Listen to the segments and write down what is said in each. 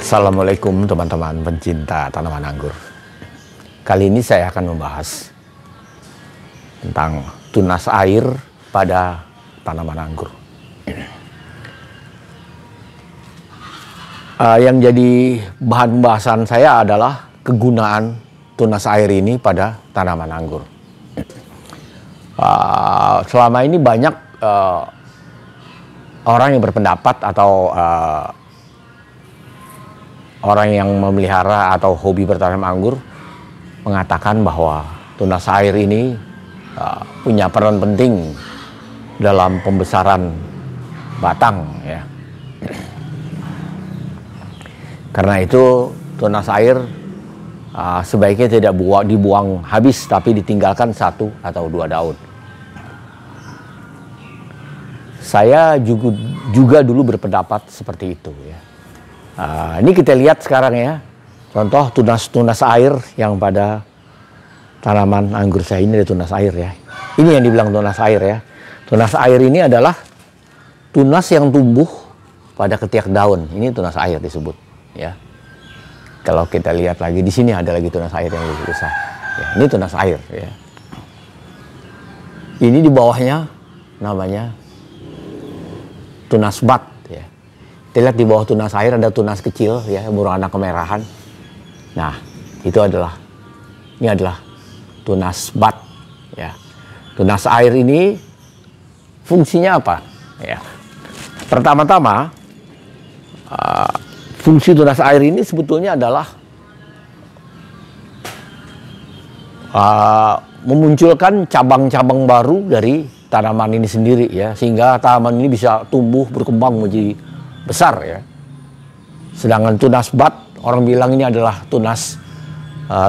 Assalamualaikum teman-teman pencinta tanaman anggur. Kali ini saya akan membahas tentang tunas air pada tanaman anggur. Yang jadi bahan pembahasan saya adalah kegunaan tunas air ini pada tanaman anggur. Selama ini banyak orang yang berpendapat atau orang yang memelihara atau hobi bertanam anggur mengatakan bahwa tunas air ini punya peran penting dalam pembesaran batang, ya. Karena itu tunas air sebaiknya tidak dibuang habis, tapi ditinggalkan 1 atau 2 daun. Saya juga dulu berpendapat seperti itu, ya. Ini kita lihat sekarang, ya, contoh tunas air yang pada tanaman anggur saya ini ada tunas air, ya. Ini yang dibilang tunas air, ya. Tunas air ini adalah tunas yang tumbuh pada ketiak daun. Ini tunas air disebut, ya. Kalau kita lihat lagi di sini ada lagi tunas air yang lebih besar. Ya, ini tunas air, ya. Ini di bawahnya namanya tunas bat. Kita lihat di bawah tunas air ada tunas kecil, ya, berwarna kemerahan. Nah, ini adalah tunas bat, ya. Tunas air ini fungsinya apa? Ya. Pertama-tama, fungsi tunas air ini sebetulnya adalah memunculkan cabang-cabang baru dari tanaman ini sendiri, ya, sehingga tanaman ini bisa tumbuh berkembang menjadi besar, ya. Sedangkan tunas bat, orang bilang ini adalah tunas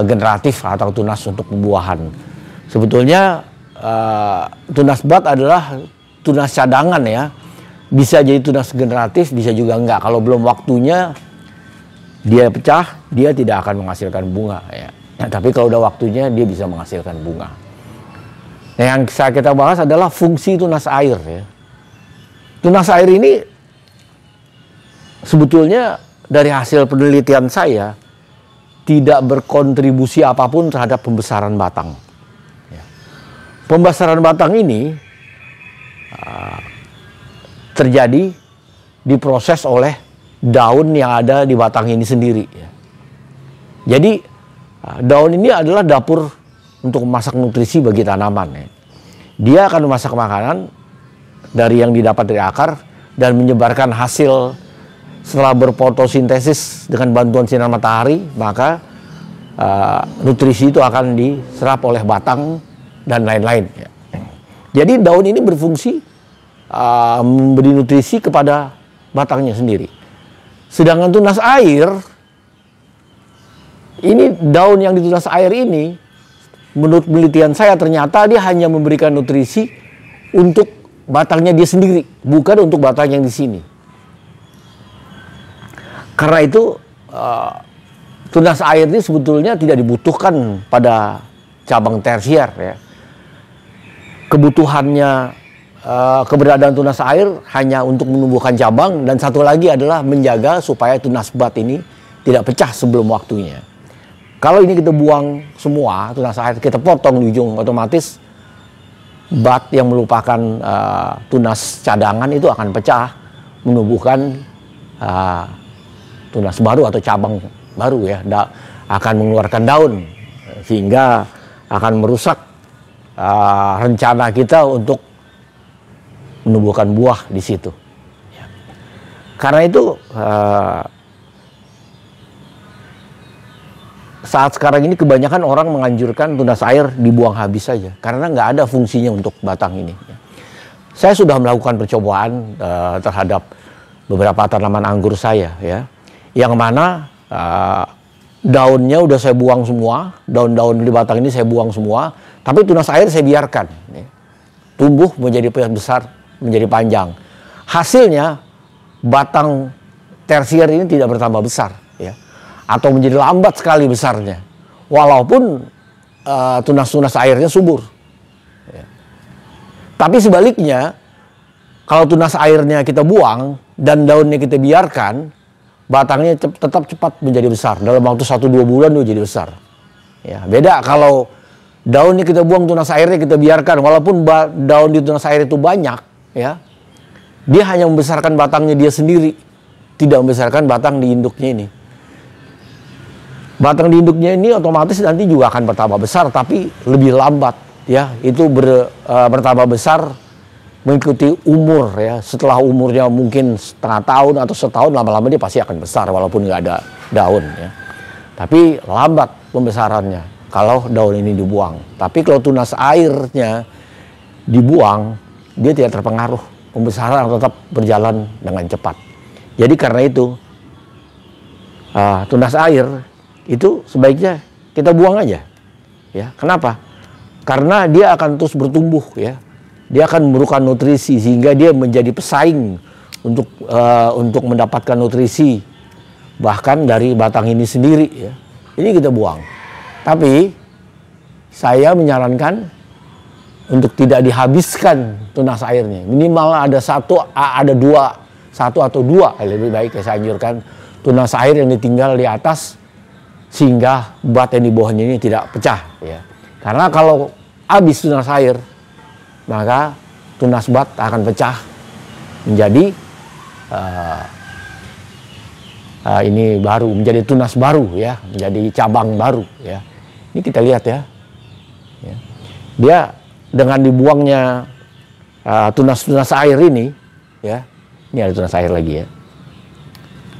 generatif atau tunas untuk pembuahan. Sebetulnya tunas bat adalah tunas cadangan, ya. Bisa jadi tunas generatif, bisa juga enggak. Kalau belum waktunya dia pecah, dia tidak akan menghasilkan bunga, ya. Nah, tapi kalau udah waktunya dia bisa menghasilkan bunga. Nah, yang kita bahas adalah fungsi tunas air, ya. Tunas air ini sebetulnya dari hasil penelitian saya tidak berkontribusi apapun terhadap pembesaran batang. Pembesaran batang ini terjadi diproses oleh daun yang ada di batang ini sendiri. Jadi daun ini adalah dapur untuk memasak nutrisi bagi tanaman. Dia akan memasak makanan dari yang didapat dari akar dan menyebarkan hasil. Setelah berfotosintesis dengan bantuan sinar matahari, maka nutrisi itu akan diserap oleh batang dan lain-lain. Jadi daun ini berfungsi memberi nutrisi kepada batangnya sendiri. Sedangkan tunas air, ini daun yang di tunas air ini, menurut penelitian saya ternyata dia hanya memberikan nutrisi untuk batangnya dia sendiri, bukan untuk batang yang di sini. Karena itu tunas air ini sebetulnya tidak dibutuhkan pada cabang tersier, ya. Kebutuhannya keberadaan tunas air hanya untuk menumbuhkan cabang, dan satu lagi adalah menjaga supaya tunas bat ini tidak pecah sebelum waktunya. Kalau ini kita buang semua tunas air, kita potong di ujung, otomatis bat yang merupakan tunas cadangan itu akan pecah, menumbuhkan tunas baru atau cabang baru, ya, akan mengeluarkan daun, sehingga akan merusak rencana kita untuk menumbuhkan buah di situ. Karena itu saat sekarang ini kebanyakan orang menganjurkan tunas air dibuang habis saja, karena nggak ada fungsinya untuk batang ini. Saya sudah melakukan percobaan terhadap beberapa tanaman anggur saya, ya, yang mana daunnya udah saya buang semua, daun-daun di batang ini saya buang semua, tapi tunas air saya biarkan, ya, tumbuh menjadi besar, menjadi panjang. Hasilnya batang tersier ini tidak bertambah besar, ya, atau menjadi lambat sekali besarnya, walaupun tunas-tunas airnya subur, ya. Tapi sebaliknya, kalau tunas airnya kita buang dan daunnya kita biarkan, batangnya tetap cepat menjadi besar. Dalam waktu 1-2 bulan dia jadi besar. Ya, beda kalau daunnya kita buang, tunas airnya kita biarkan, walaupun daun di tunas air itu banyak, ya, dia hanya membesarkan batangnya dia sendiri, tidak membesarkan batang di induknya ini. Batang di induknya ini otomatis nanti juga akan bertambah besar, tapi lebih lambat, ya. Itu bertambah besar mengikuti umur, ya. Setelah umurnya mungkin setengah tahun atau setahun, lama-lama dia pasti akan besar walaupun nggak ada daun, ya. Tapi lambat pembesarannya kalau daun ini dibuang. Tapi kalau tunas airnya dibuang, dia tidak terpengaruh. Pembesaran tetap berjalan dengan cepat. Jadi karena itu tunas air itu sebaiknya kita buang aja. Ya, kenapa? Karena dia akan terus bertumbuh, ya. Dia akan memerlukan nutrisi sehingga dia menjadi pesaing untuk mendapatkan nutrisi bahkan dari batang ini sendiri, ya. Ini kita buang. Tapi saya menyarankan untuk tidak dihabiskan tunas airnya. Minimal ada satu atau dua, lebih baik saya anjurkan tunas air yang ditinggal di atas sehingga bat yang di bawahnya ini tidak pecah, ya. Karena kalau habis tunas air, maka tunas bat akan pecah menjadi ini baru, menjadi tunas baru, ya, menjadi cabang baru, ya. Ini kita lihat, ya. Dia dengan dibuangnya tunas-tunas air ini, ya, ini ada tunas air lagi, ya,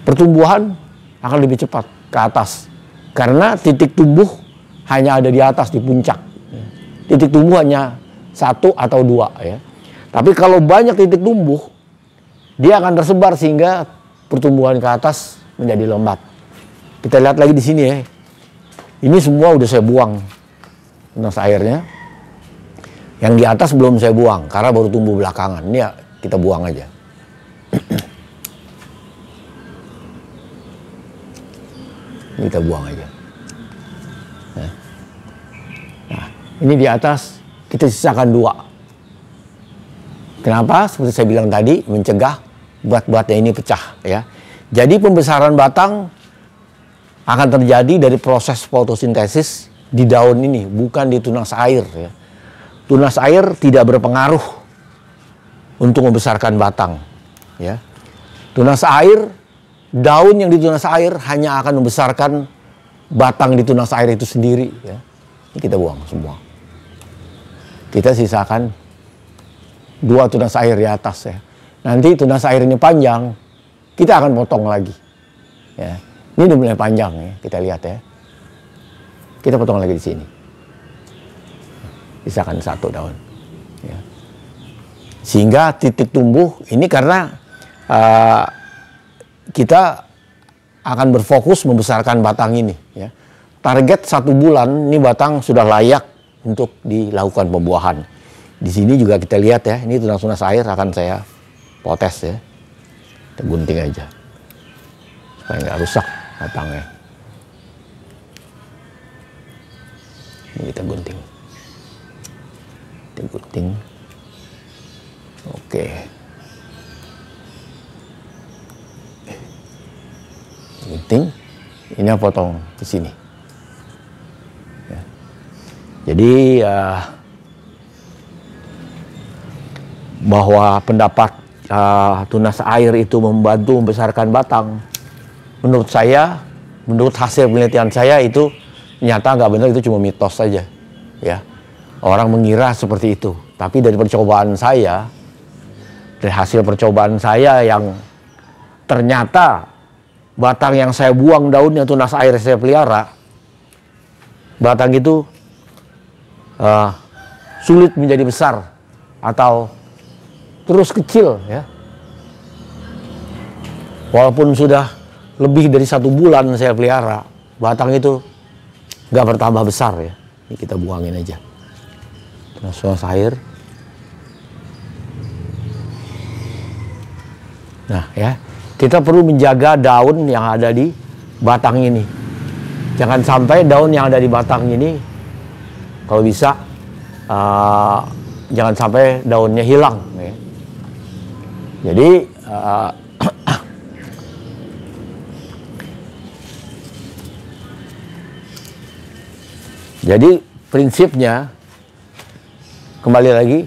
pertumbuhan akan lebih cepat ke atas karena titik tumbuh hanya ada di atas, di puncak. Titik tumbuh hanya 1 atau 2, ya. Tapi kalau banyak titik tumbuh, dia akan tersebar sehingga pertumbuhan ke atas menjadi lembat. Kita lihat lagi di sini, ya. Ini semua udah saya buang tunas airnya. Yang di atas belum saya buang karena baru tumbuh belakangan. Ini ya kita buang aja. Ini kita buang aja. Nah, ini di atas kita sisakan 2. Kenapa? Seperti saya bilang tadi, mencegah bat-batnya ini pecah, ya. Jadi pembesaran batang akan terjadi dari proses fotosintesis di daun ini, bukan di tunas air, ya. Tunas air tidak berpengaruh untuk membesarkan batang, ya. Tunas air, daun yang di tunas air hanya akan membesarkan batang di tunas air itu sendiri, ya. Ini kita buang semua. Kita sisakan 2 tunas air di atas, ya. Nanti tunas air ini panjang, kita akan potong lagi, ya. Ini udah mulai panjang, ya. Kita lihat, ya. Kita potong lagi di sini. Sisakan 1 daun, ya. Sehingga titik tumbuh ini karena kita akan berfokus membesarkan batang ini, ya. Target 1 bulan ini batang sudah layak untuk dilakukan pembuahan. Di sini juga kita lihat, ya, ini tunas-tunas air akan saya potes, ya. Kita gunting aja supaya nggak rusak batangnya. Ini kita gunting. Kita gunting. Oke. Gunting. Ini potong ke sini. Ya. Jadi bahwa pendapat tunas air itu membantu membesarkan batang, menurut saya, menurut hasil penelitian saya itu nyata nggak benar, itu cuma mitos saja, ya. Orang mengira seperti itu, tapi dari percobaan saya, dari hasil percobaan saya yang ternyata batang yang saya buang daunnya tunas air saya pelihara, batang itu sulit menjadi besar atau terus kecil, ya. Walaupun sudah lebih dari 1 bulan saya pelihara, batang itu nggak bertambah besar, ya. Ini kita buangin aja. Tunas air. Nah, ya, kita perlu menjaga daun yang ada di batang ini. Jangan sampai daun yang ada di batang ini, kalau bisa, jangan sampai daunnya hilang, ya. Jadi Jadi prinsipnya kembali lagi,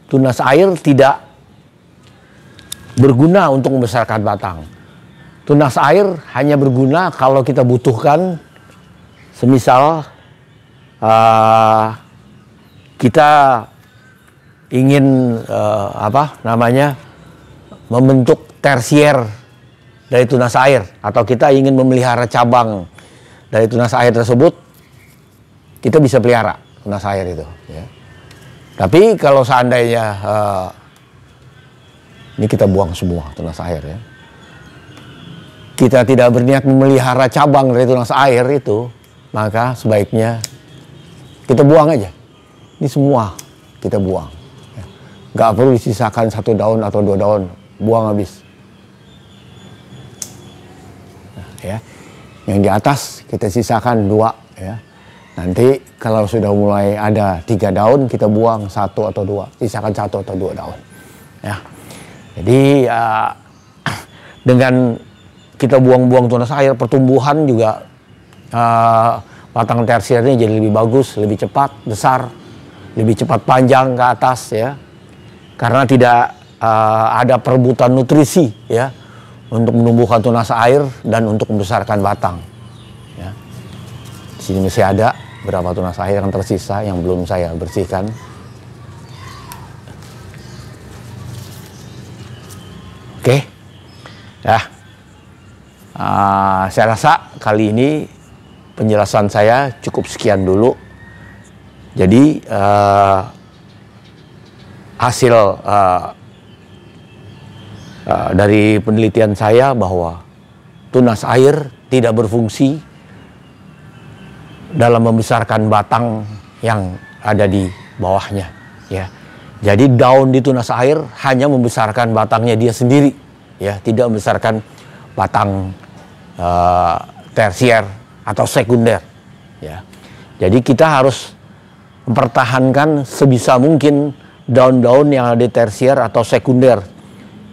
tunas air tidak berguna untuk membesarkan batang. Tunas air hanya berguna kalau kita butuhkan, semisal kita ingin membentuk tersier dari tunas air, atau kita ingin memelihara cabang dari tunas air tersebut, kita bisa pelihara tunas air itu. Ya. Tapi kalau seandainya ini kita buang semua tunas air ya. Kita tidak berniat memelihara cabang dari tunas air itu, maka sebaiknya kita buang aja. Ini semua kita buang. Ya. Gak perlu disisakan 1 daun atau 2 daun, buang habis. Nah, ya. Yang di atas kita sisakan 2 ya. Nanti kalau sudah mulai ada 3 daun, kita buang 1 atau 2, sisakan 1 atau 2 daun. Ya. Jadi dengan kita buang-buang tunas air, pertumbuhan juga batang tersiernya jadi lebih bagus, lebih cepat besar, lebih cepat panjang ke atas ya. Karena tidak ada perebutan nutrisi ya untuk menumbuhkan tunas air dan untuk membesarkan batang. Ya. Di sini masih ada berapa tunas air yang tersisa yang belum saya bersihkan. Oke, ya. Saya rasa kali ini penjelasan saya cukup sekian dulu. Jadi hasil dari penelitian saya bahwa tunas air tidak berfungsi dalam membesarkan batang yang ada di bawahnya. Ya. Jadi daun di tunas air hanya membesarkan batangnya dia sendiri, ya, tidak membesarkan batang tersier atau sekunder. Ya. Jadi kita harus mempertahankan sebisa mungkin daun-daun yang ada di tersier atau sekunder.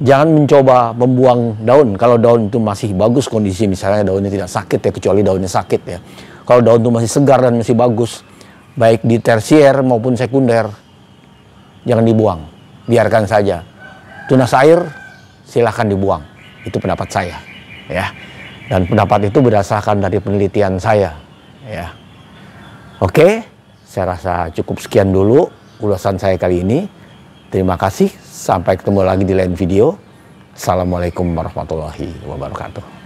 Jangan mencoba membuang daun kalau daun itu masih bagus kondisi, misalnya daunnya tidak sakit ya, kecuali daunnya sakit ya. Kalau daun itu masih segar dan masih bagus, baik di tersier maupun sekunder, jangan dibuang, biarkan saja. Tunas air silahkan dibuang, itu pendapat saya, ya. Dan pendapat itu berdasarkan dari penelitian saya, ya. Oke, saya rasa cukup sekian dulu ulasan saya kali ini. Terima kasih, sampai ketemu lagi di lain video. Assalamualaikum warahmatullahi wabarakatuh.